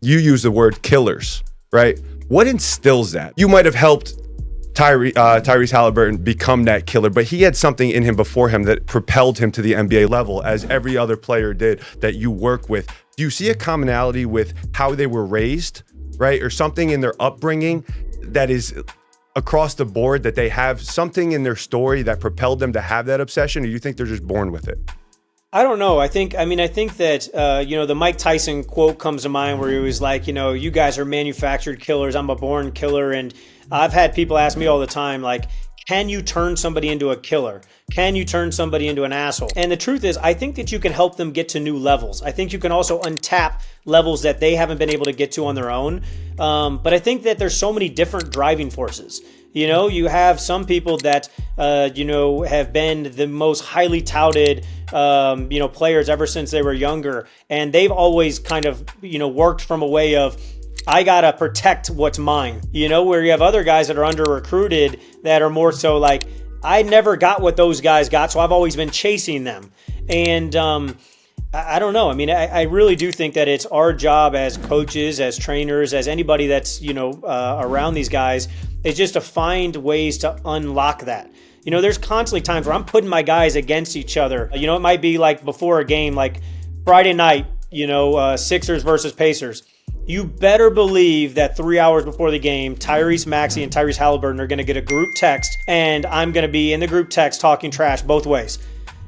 you use the word killers, right? What instills that? You might have helped Tyrese Haliburton become that killer, but he had something in him before him that propelled him to the NBA level, as every other player did that you work with. Do you see a commonality with how they were raised, right? Or something in their upbringing that is across the board, that they have something in their story that propelled them to have that obsession, or do you think they're just born with it? I don't know. I think that, the Mike Tyson quote comes to mind where he was like, you guys are manufactured killers. I'm a born killer. And I've had people ask me all the time, like, can you turn somebody into a killer? Can you turn somebody into an asshole? And the truth is, I think that you can help them get to new levels. I think you can also untap levels that they haven't been able to get to on their own. But I think that there's so many different driving forces. You have some people that, have been the most highly touted, players ever since they were younger. And they've always kind of, worked from a way of, I got to protect what's mine, where you have other guys that are under recruited that are more so like, I never got what those guys got, so I've always been chasing them. And I don't know. I mean, I really do think that it's our job as coaches, as trainers, as anybody that's, around these guys, is just to find ways to unlock that. There's constantly times where I'm putting my guys against each other. It might be like before a game, like Friday night, Sixers versus Pacers. You better believe that 3 hours before the game, Tyrese Maxey and Tyrese Haliburton are going to get a group text, and I'm going to be in the group text talking trash both ways.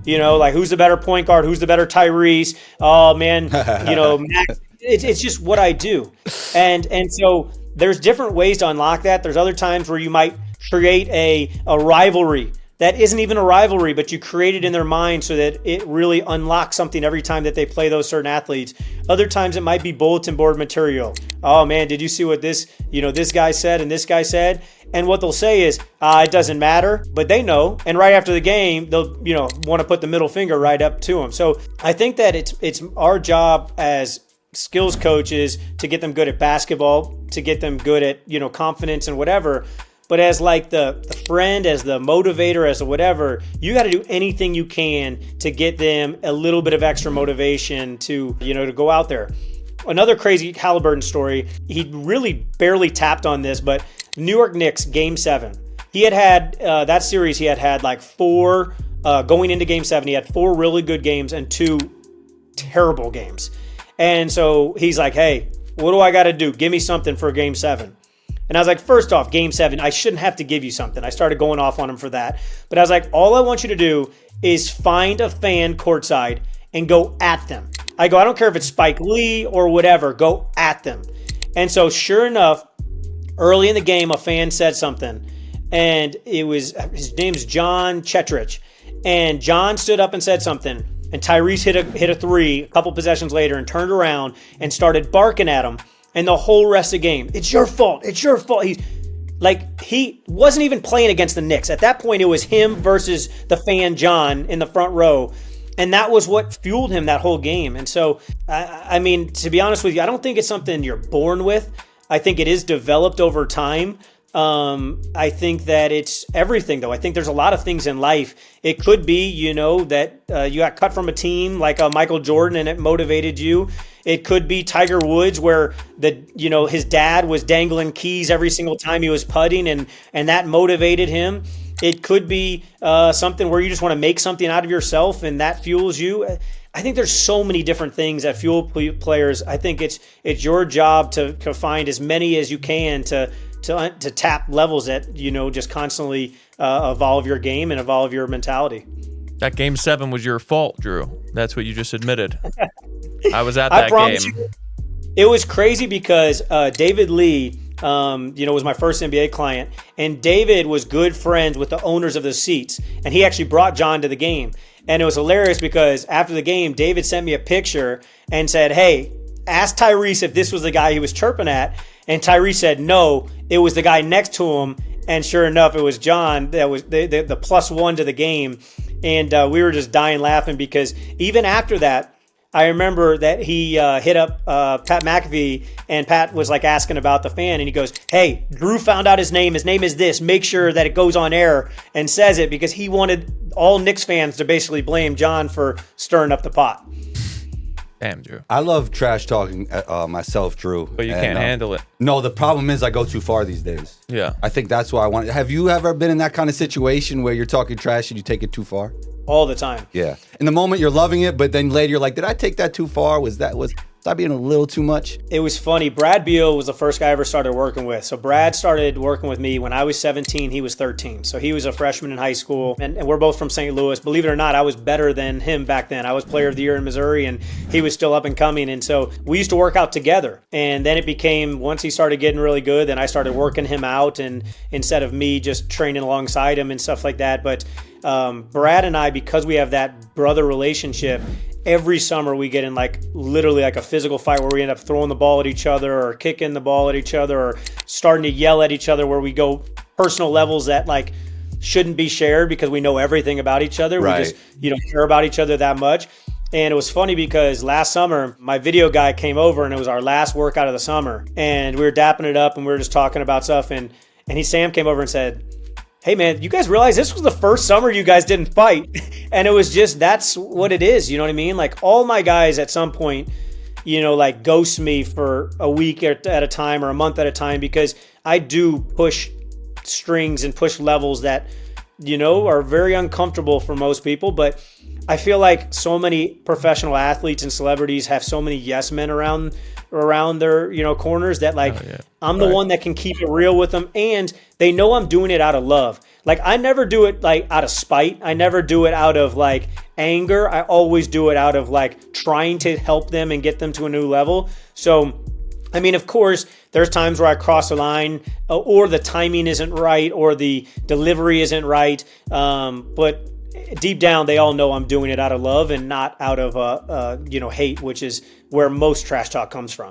Like who's the better point guard? Who's the better Tyrese? Oh man, Max. It's just what I do. And so there's different ways to unlock that. There's other times where you might create a rivalry that isn't even a rivalry, but you create it in their mind so that it really unlocks something every time that they play those certain athletes. Other times it might be bulletin board material. Oh man, did you see what this guy said and this guy said? And what they'll say is, it doesn't matter, but they know. And right after the game, they'll, want to put the middle finger right up to them. So I think that it's our job as skills coaches to get them good at basketball, to get them good at, confidence and whatever. But as like the friend, as the motivator, as the whatever, you got to do anything you can to get them a little bit of extra motivation to, to go out there. Another crazy Halliburton story, he really barely tapped on this, but New York Knicks, Game 7. He had that series, he had like 4, going into Game 7, he had 4 really good games and 2 terrible games. And so he's like, hey, what do I got to do? Give me something for Game 7. And I was like, first off, Game 7, I shouldn't have to give you something. I started going off on him for that. But I was like, all I want you to do is find a fan courtside and go at them. I don't care if it's Spike Lee or whatever, go at them. And so sure enough, early in the game, a fan said something. And his name's John Chetrich. And John stood up and said something. And Tyrese hit a 3 a couple possessions later and turned around and started barking at him. And the whole rest of the game, it's your fault. It's your fault. He wasn't even playing against the Knicks. At that point, it was him versus the fan, John, in the front row. And that was what fueled him that whole game. And so, I mean, to be honest with you, I don't think it's something you're born with. I think it is developed over time. I think that it's everything, though. I think there's a lot of things in life. It could be, that you got cut from a team like Michael Jordan and it motivated you. It could be Tiger Woods where his dad was dangling keys every single time he was putting and that motivated him. It could be something where you just want to make something out of yourself and that fuels you. I think there's so many different things that fuel players. I think it's your job to find as many as you can to tap levels that, just constantly evolve your game and evolve your mentality. That Game 7 was your fault, Drew. That's what you just admitted. I was at that game. It was crazy because David Lee, was my first NBA client, and David was good friends with the owners of the seats, and he actually brought John to the game. And it was hilarious because after the game, David sent me a picture and said, hey, ask Tyrese if this was the guy he was chirping at. And Tyrese said, no, it was the guy next to him. And sure enough, it was John that was the +1 to the game. And we were just dying laughing because even after that, I remember that he hit up Pat McAfee, and Pat was like asking about the fan, and he goes, hey, Drew found out his name. His name is this. Make sure that it goes on air and says it, because he wanted all Knicks fans to basically blame John for stirring up the pot. Damn, Drew. I love trash talking myself, Drew. But you can't handle it. No, the problem is I go too far these days. Yeah. I think that's why I want. Have you ever been in that kind of situation where you're talking trash and you take it too far? All the time. Yeah. In the moment you're loving it, but then later you're like, did I take that too far? Was I being a little too much? It was funny. Brad Beal was the first guy I ever started working with. So Brad started working with me when I was 17. He was 13. So he was a freshman in high school. And we're both from St. Louis. Believe it or not, I was better than him back then. I was player of the year in Missouri, and he was still up and coming. And so we used to work out together. And then it became, once he started getting really good, then I started working him out, and instead of me just training alongside him and stuff like that. But Brad and I, because we have that brother relationship, every summer we get in literally a physical fight where we end up throwing the ball at each other or kicking the ball at each other or starting to yell at each other, where we go personal levels that shouldn't be shared because we know everything about each other. Right. We just don't care about each other that much. And it was funny because last summer my video guy came over, and it was our last workout of the summer, and we were dapping it up and we were just talking about stuff, and Sam came over and said, hey man, you guys realize this was the first summer you guys didn't fight? And it was just, that's what it is. You know what I mean? All my guys at some point, ghost me for a week at a time or a month at a time, because I do push strings and push levels that, are very uncomfortable for most people. But I feel like so many professional athletes and celebrities have so many yes men around their, corners that I'm the one that can keep it real with them. And they know I'm doing it out of love. I never do it out of spite. I never do it out of anger. I always do it out of trying to help them and get them to a new level. So, I mean, of course, there's times where I cross the line or the timing isn't right or the delivery isn't right. But deep down, they all know I'm doing it out of love and not out of hate, which is where most trash talk comes from.